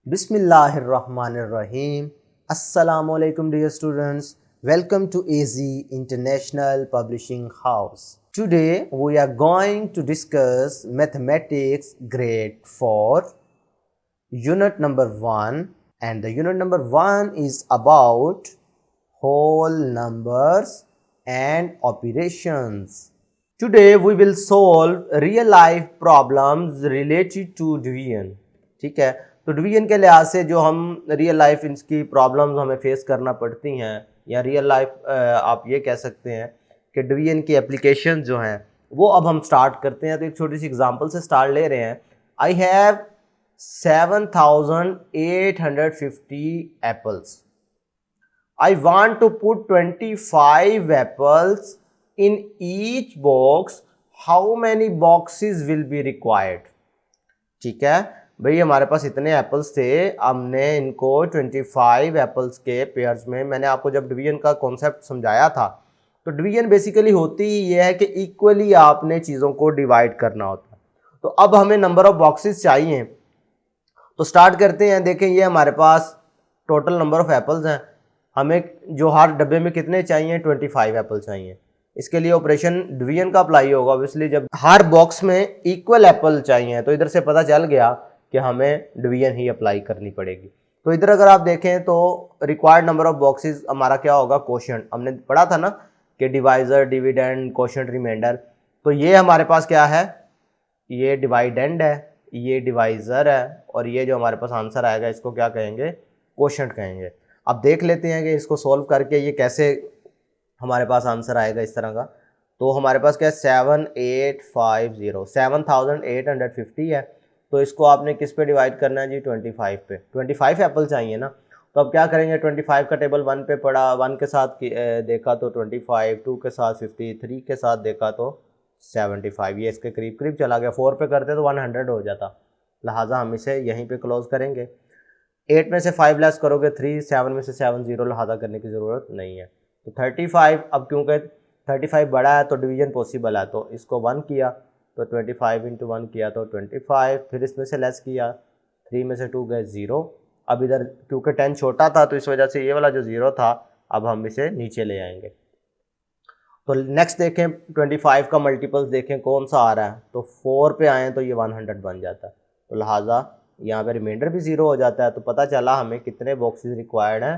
Bismillahirrahmanirrahim. Assalamualaikum dear students. Welcome to AZ International Publishing House. Today we are going to discuss mathematics grade 4 unit number 1, and the unit number 1 is about whole numbers and operations. Today we will solve real life problems related to division. ठीक है, तो division के लिहाज से जो हम real life इनकी problems हमें फेस करना पड़ती हैं, या रियल लाइफ आप ये कह सकते हैं कि डिवीजन की एप्लीकेशन जो हैं वो अब हम स्टार्ट करते हैं। तो एक छोटी सी एग्जांपल से स्टार्ट ले रहे हैं। I have 7,850 apples. I want to put 25 apples in each box, how many boxes will be required. ठीक है भाई, हमारे पास इतने एप्पल्स थे, हमने इनको 25 एप्पल्स के पेयर्स में, मैंने आपको जब डिवीजन का कॉन्सेप्ट समझाया था, तो डिवीजन बेसिकली होती ही ये है कि इक्वली आपने चीज़ों को डिवाइड करना होता है। तो अब हमें नंबर ऑफ बॉक्सेस चाहिए, तो स्टार्ट करते हैं। देखें, ये हमारे पास टोटल नंबर ऑफ एप्पल्स हैं। हमें जो हर डब्बे में कितने चाहिए, 25 एप्पल चाहिए। इसके लिए ऑपरेशन डिवीजन का अप्लाई होगा ऑब्वियसली। जब हर बॉक्स में इक्वल एप्पल चाहिए तो इधर से पता चल गया कि हमें डिवीजन ही अप्लाई करनी पड़ेगी। तो इधर अगर आप देखें तो रिक्वायर्ड नंबर ऑफ बॉक्सेस हमारा क्या होगा, कोशेंट। हमने पढ़ा था ना कि डिवाइजर, डिविडेंड, कोशेंट, रिमाइंडर। तो ये हमारे पास क्या है, ये डिवाइडेंड है, ये डिवाइजर है, और ये जो हमारे पास आंसर आएगा इसको क्या कहेंगे, कोशेंट कहेंगे। अब देख लेते हैं कि इसको सोल्व करके ये कैसे हमारे पास आंसर आएगा इस तरह का। तो हमारे पास क्या है, 7850, 7850 है। तो इसको आपने किस पे डिवाइड करना है जी, 25 पे। 25 एप्पल चाहिए ना, तो अब क्या करेंगे, 25 का टेबल 1 पे पढ़ा, 1 के साथ देखा तो 25, 2 के साथ 50, 3 के साथ देखा तो 75, ये इसके करीब करीब चला गया। 4 पे करते तो 100 हो जाता, लिहाजा हम इसे यहीं पे क्लोज करेंगे। 8 में से 5 लेस करोगे 3, 7 में से 7 0, लिहाजा करने की ज़रूरत नहीं है। तो 35, अब क्योंकि 35 बड़ा है तो डिवीजन पॉसिबल है, तो इसको 1 किया तो 25 इंटू 1 किया तो 25, फिर इसमें से लेस किया, 3 में से 2 गए 0। अब इधर क्योंकि 10 छोटा था तो इस वजह से ये वाला जो 0 था अब हम इसे नीचे ले आएंगे। तो नेक्स्ट देखें, 25 का मल्टीपल्स देखें कौन सा आ रहा है, तो 4 पे आए तो ये 100 बन जाता है, तो लिहाजा यहाँ पे रिमाइंडर भी 0 हो जाता है। तो पता चला हमें कितने बॉक्सेस रिक्वायर्ड हैं,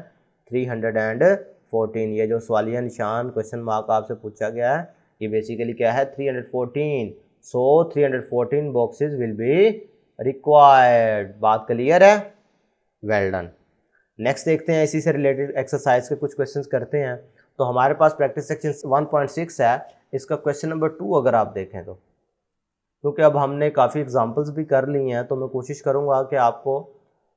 314। ये जो सवालिया निशान क्वेश्चन मार्क आपसे पूछा गया है, ये बेसिकली क्या है, 314। सो 314 बॉक्सेस विल बी रिक्वायर्ड। बात क्लियर है, वेल डन। नेक्स्ट देखते हैं, इसी से रिलेटेड एक्सरसाइज के कुछ क्वेश्चंस करते हैं। तो हमारे पास प्रैक्टिस सेक्शन 1.6 है, इसका क्वेश्चन नंबर 2 अगर आप देखें तो, क्योंकि अब हमने काफ़ी एग्जांपल्स भी कर ली हैं, तो मैं कोशिश करूंगा कि आपको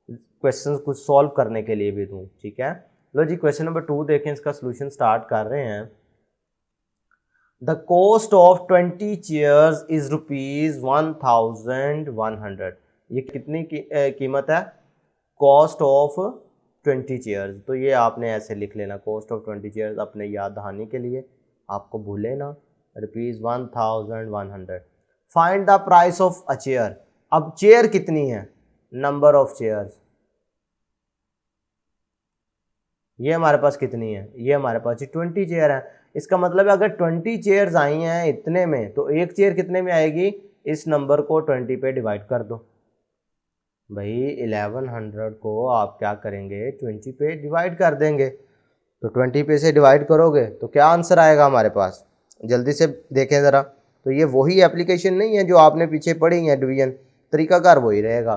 क्वेश्चंस कुछ सॉल्व करने के लिए भी दूं। ठीक है, लो जी, क्वेश्चन नंबर 2 देखें, इसका सोल्यूशन स्टार्ट कर रहे हैं। The cost of 20 chairs is ₹1,100। ये कितनी कीमत है, कॉस्ट ऑफ 20 चेयर्स। तो ये आपने ऐसे लिख लेना, कॉस्ट ऑफ 20 चेयर्स, अपने याद दहानी के लिए आपको भूले ना, ₹1,100। Find the price of a chair. अब चेयर कितनी है, नंबर ऑफ चेयर्स, ये हमारे पास कितनी है, ये हमारे पास 20 चेयर है। इसका मतलब है अगर 20 चेयर्स आई हैं इतने में, तो एक चेयर कितने में आएगी, इस नंबर को 20 पे डिवाइड कर दो भाई। 1100 को आप क्या करेंगे, 20 पे डिवाइड कर देंगे। तो 20 पे से डिवाइड करोगे तो क्या आंसर आएगा हमारे पास, जल्दी से देखें ज़रा। तो ये वही एप्लीकेशन नहीं है जो आपने पीछे पढ़ी है, डिवीजन तरीकाकार वही रहेगा।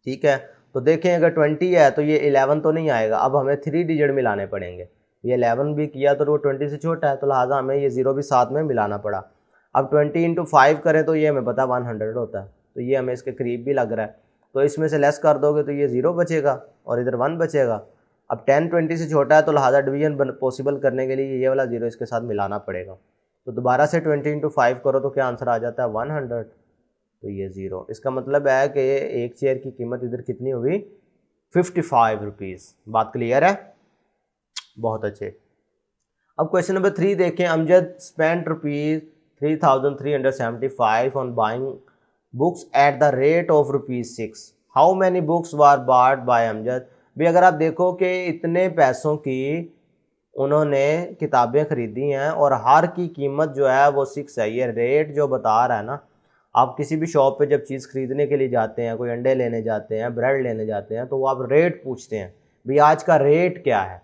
ठीक है, तो देखें अगर 20 है तो ये 11 तो नहीं आएगा, अब हमें 3 डिजिट मिलाने पड़ेंगे। ये 11 भी किया तो वो 20 से छोटा है, तो लिहाजा हमें ये 0 भी साथ में मिलाना पड़ा। अब 20 इंटू 5 करें तो ये हमें पता 100 होता है, तो ये हमें इसके करीब भी लग रहा है। तो इसमें से लेस कर दोगे तो ये 0 बचेगा और इधर 1 बचेगा। अब 10 20 से छोटा है, तो लिहाजा डिवीजन पॉसिबल करने के लिए ये वाला 0 इसके साथ मिलाना पड़ेगा। तो दोबारा से 20 इंटू 5 करो तो क्या आंसर आ जाता है, 100। तो ये 0, इसका मतलब है कि एक चेयर की कीमत इधर कितनी हुई, 55 रुपीज़। बात क्लियर है, बहुत अच्छे। अब क्वेश्चन नंबर 3 देखें, Amjad spent ₹3,375 on buying books at the rate of ₹6। How many books were bought by Amjad. भी अगर आप देखो कि इतने पैसों की उन्होंने किताबें खरीदी हैं और हर की कीमत जो है वो 6 है। ये रेट जो बता रहा है ना, आप किसी भी शॉप पे जब चीज़ खरीदने के लिए जाते हैं, कोई अंडे लेने जाते हैं, ब्रेड लेने जाते हैं, तो वो आप रेट पूछते हैं, भाई आज का रेट क्या है।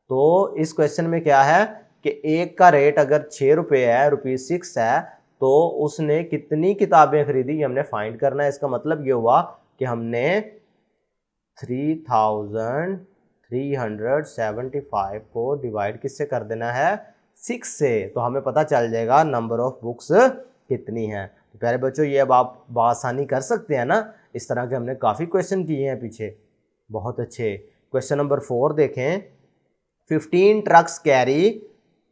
तो इस क्वेश्चन में क्या है कि एक का रेट अगर 6 रुपये है, ₹6 है, तो उसने कितनी किताबें खरीदी ये हमने फाइंड करना है। इसका मतलब ये हुआ कि हमने 3375 को डिवाइड किससे कर देना है, 6 से, तो हमें पता चल जाएगा नंबर ऑफ बुक्स कितनी है। तो प्यारे बच्चों, ये अब आप बआसानी कर सकते हैं ना। इस तरह के हमने काफ़ी क्वेश्चन किए हैं पीछे, बहुत अच्छे। क्वेश्चन नंबर 4 देखें। 15 trucks carry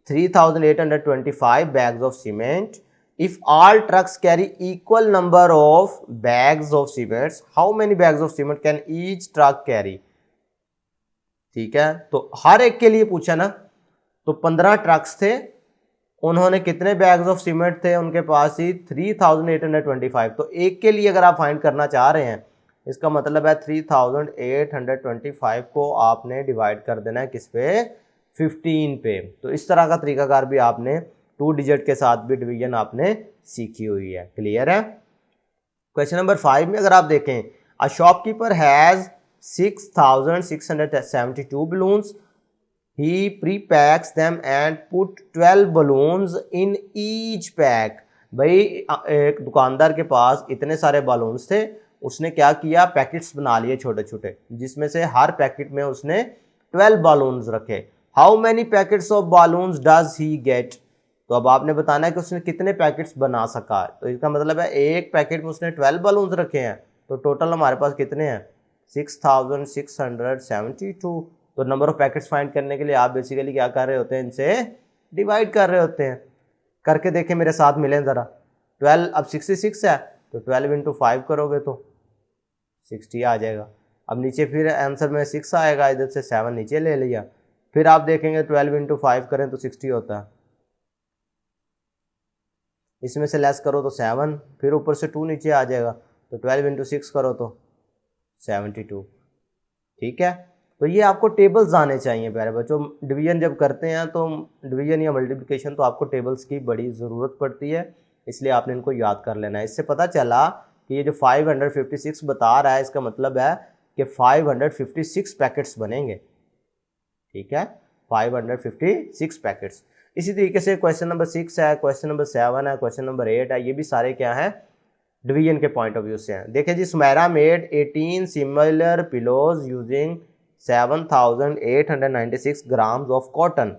3825 bags of cement. If all trucks carry equal number of bags of cement, how many bags of cement can each truck carry? ठीक है, तो हर एक के लिए पूछा ना। तो 15 ट्रक्स थे, उन्होंने कितने बैग्स ऑफ सीमेंट थे उनके पास ही 3825। तो एक के लिए अगर आप फाइंड करना चाह रहे हैं, इसका मतलब है 3825 को आपने डिवाइड कर देना है किस पे, 15 पे। तो इस तरह का तरीकाकार भी आपने 2 डिजिट के साथ भी डिवीजन आपने सीखी हुई है। क्लियर है। क्वेश्चन नंबर 5 में अगर आप देखें, a shopkeeper has 6672 balloons. He pre-packs them and put 12 balloons in each pack. भाई एक दुकानदार के पास इतने सारे बालून्स थे, उसने क्या किया, पैकेट्स बना लिए छोटे छोटे, जिसमें से हर पैकेट में उसने 12 बालून्स रखे। How many packets of balloons does he get. तो अब आपने बताना है कि उसने कितने पैकेट्स बना सका। तो इसका मतलब है एक पैकेट में उसने 12 बालून्स रखे हैं, तो टोटल हमारे पास कितने हैं, 6672। तो नंबर ऑफ पैकेट्स फाइंड करने के लिए आप बेसिकली क्या कर रहे होते हैं, इनसे डिवाइड कर रहे होते हैं। करके देखें मेरे साथ, मिलें ज़रा। 12 अब 66 है, तो 12 इंटू 5 करोगे तो 60 आ जाएगा। अब नीचे फिर आंसर में 6 आएगा, इधर से 7 नीचे ले लिया। फिर आप देखेंगे 12 इंटू 5 करें तो 60 होता है, इसमें से लेस करो तो 7, फिर ऊपर से 2 नीचे आ जाएगा, तो 12 इंटू 6 करो तो 72। ठीक है, तो ये आपको टेबल्स आने चाहिए प्यारे बच्चों। डिवीजन जब करते हैं तो डिवीजन या मल्टीप्लिकेशन, तो आपको टेबल्स की बड़ी ज़रूरत पड़ती है, इसलिए आपने इनको याद कर लेना है। इससे पता चला कि ये जो 556 बता रहा है, इसका मतलब है कि 556 पैकेट्स बनेंगे। ठीक है, 556 पैकेट्स। इसी तरीके से क्वेश्चन नंबर 6 है, क्वेश्चन नंबर 7 है, क्वेश्चन नंबर 8 है, ये भी सारे क्या हैं, डिवीजन के पॉइंट ऑफ व्यू से हैं। देखिए जी, Sumera made 18 similar pillows using 7896 grams of cotton.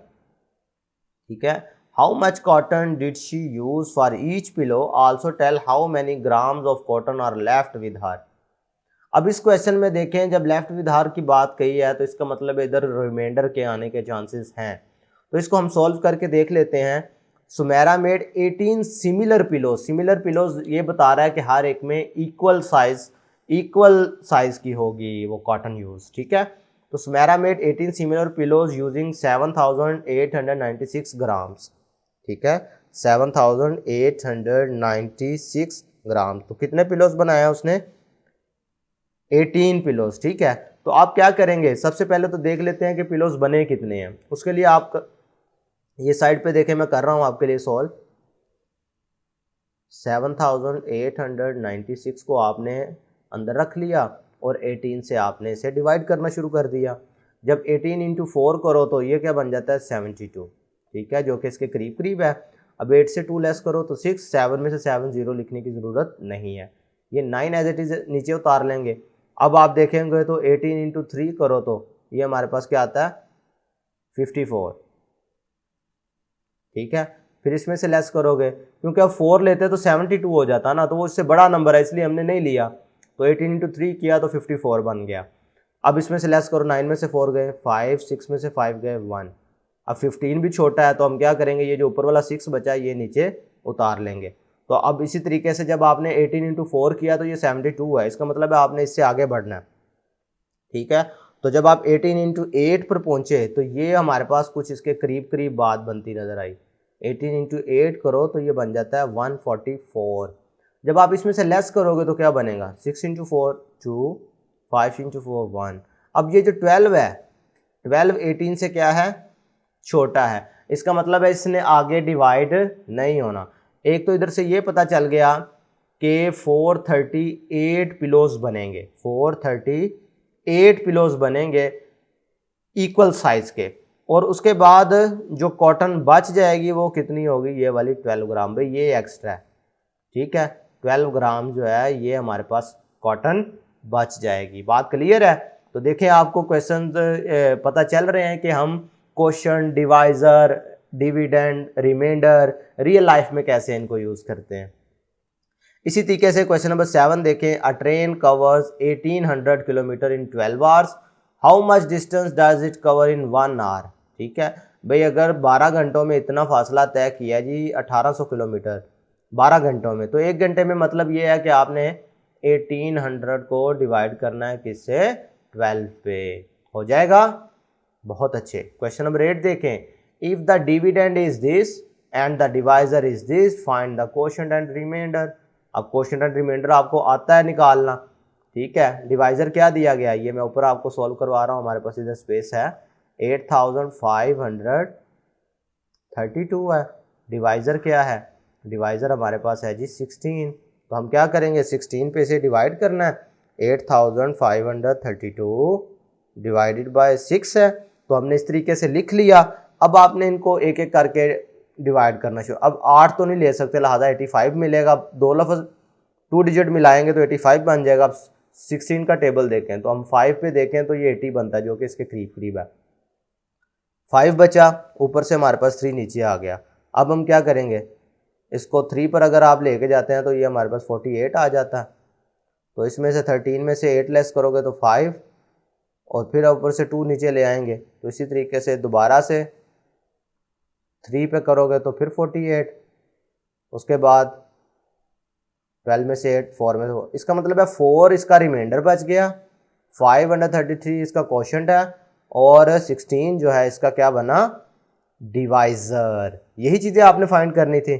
ठीक है, how much cotton did she use for each pillow, also tell how many grams of cotton are left with her. अब इस question में देखें, जब लेफ्ट विद हर की बात कही है तो इसका मतलब इधर रिमाइंडर के आने के चांसेस हैं। तो इसको हम सॉल्व करके देख लेते हैं। Sumera made 18 similar pillows. Similar pillows ये बता रहा है कि हर एक में इक्वल साइज की होगी वो कॉटन यूज। ठीक है, तो Sumera made 18 similar pillows using 7896 grams. ठीक है, 7896 ग्राम। तो कितने पिलोज बनाया उसने, 18 पिलोज। ठीक है, तो आप क्या करेंगे, सबसे पहले तो देख लेते हैं कि पिलोज बने कितने हैं। उसके लिए आप ये साइड पे देखें, मैं कर रहा हूं आपके लिए सॉल्व। 7896 को आपने अंदर रख लिया और 18 से आपने इसे डिवाइड करना शुरू कर दिया। जब 18 इंटू 4 करो तो ये क्या बन जाता है, 72। ठीक है, जो कि इसके करीब करीब है। अब 8 से 2 लेस करो तो 6, 7 में से 7 0 लिखने की ज़रूरत नहीं है, ये 9 एज इट इज़ नीचे उतार लेंगे। अब आप देखेंगे तो 18 इंटू 3 करो तो ये हमारे पास क्या आता है, 54। ठीक है, फिर इसमें से लेस करोगे, क्योंकि अब 4 लेते तो 72 हो जाता ना, तो वो इससे बड़ा नंबर है इसलिए हमने नहीं लिया। तो 18 इंटू 3 किया तो 54 बन गया। अब इसमें से लेस करो, 9 में से 4 गए 5, 6 में से 5 गए 1। अब 15 भी छोटा है, तो हम क्या करेंगे, ये जो ऊपर वाला 6 बचा है ये नीचे उतार लेंगे। तो अब इसी तरीके से जब आपने 18 इंटू 4 किया तो ये 72 है, इसका मतलब है आपने इससे आगे बढ़ना है। ठीक है, तो जब आप 18 इंटू 8 पर पहुंचे तो ये हमारे पास कुछ इसके करीब करीब बात बनती नजर आई। 18 इंटू 8 करो तो ये बन जाता है 144। जब आप इसमें से लेस करोगे तो क्या बनेगा, 6 इंटू 4 2, 5 इंटू 4 1। अब ये जो 12 है, 12 18 से क्या है, छोटा है, इसका मतलब है इसने आगे डिवाइड नहीं होना। एक तो इधर से ये पता चल गया कि 438 पिलोज बनेंगे, 438 पिलोज बनेंगे इक्वल साइज के। और उसके बाद जो कॉटन बच जाएगी वो कितनी होगी, ये वाली 12 ग्राम। भाई ये एक्स्ट्रा है, ठीक है, 12 ग्राम जो है ये हमारे पास कॉटन बच जाएगी। बात क्लियर है। तो देखें आपको क्वेश्चन पता चल रहे हैं कि हम question, divisor, dividend, remainder real life में कैसे इनको यूज करते हैं। इसी तरीके से क्वेश्चन नंबर 7 देखें, a train covers 1800 kilometre in 12 hours, how much distance does it cover in 1 hour. ठीक है भाई, अगर 12 घंटों में इतना फासला तय किया जी 1800 किलोमीटर 12 घंटों में, तो 1 घंटे में मतलब ये है कि आपने 1800 को डिवाइड करना है किससे, 12 पे, हो जाएगा। बहुत अच्छे। क्वेश्चन नंबर 8 देखें, if the dividend is this and the divisor is this, find the quotient and remainder. अब क्वोशंट एंड रिमाइंडर आपको आता है निकालना, ठीक है। डिवाइजर क्या दिया गया, ये मैं ऊपर आपको सॉल्व करवा रहा हूँ, हमारे पास इधर स्पेस है, 8532 है। डिवाइजर क्या है, डिवाइजर हमारे पास है जी 16। तो हम क्या करेंगे, 16 पे से डिवाइड करना है, 8532 डिवाइडेड बाय 6 है। तो हमने इस तरीके से लिख लिया। अब आपने इनको एक एक करके डिवाइड करना शुरू। अब 8 तो नहीं ले सकते, लिहाजा 85 मिलेगा। दो लफ्ज़ 2 डिजिट मिलाएंगे तो 85 बन जाएगा। अब 16 का टेबल देखें तो हम 5 पे देखें तो ये 80 बनता है, जो कि इसके करीब करीब है। 5 बचा, ऊपर से हमारे पास 3 नीचे आ गया। अब हम क्या करेंगे, इसको 3 पर अगर आप लेके जाते हैं तो ये हमारे पास 48 आ जाता है। तो इसमें से 13 में से 8 लेस करोगे तो 5, और फिर ऊपर से 2 नीचे ले आएंगे। तो इसी तरीके से दोबारा से 3 पे करोगे तो फिर 48, उसके बाद 12 में से 8, 4 में से 4, इसका मतलब है 4 इसका रिमाइंडर बच गया, 533 इसका क्वोशंट है, और 16 जो है इसका क्या बना, डिवाइजर। यही चीज़ें आपने फाइंड करनी थी।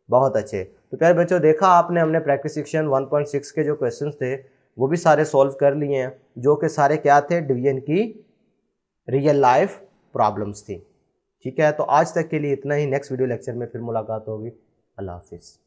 बहुत अच्छे। तो प्यारे बच्चों, देखा आपने, हमने प्रैक्टिस सेक्शन 1.6 के जो क्वेश्चंस थे वो भी सारे सॉल्व कर लिए हैं, जो कि सारे क्या थे, डिवीजन की रियल लाइफ प्रॉब्लम्स थी। ठीक है, तो आज तक के लिए इतना ही। नेक्स्ट वीडियो लेक्चर में फिर मुलाकात होगी। अल्लाह हाफिज़।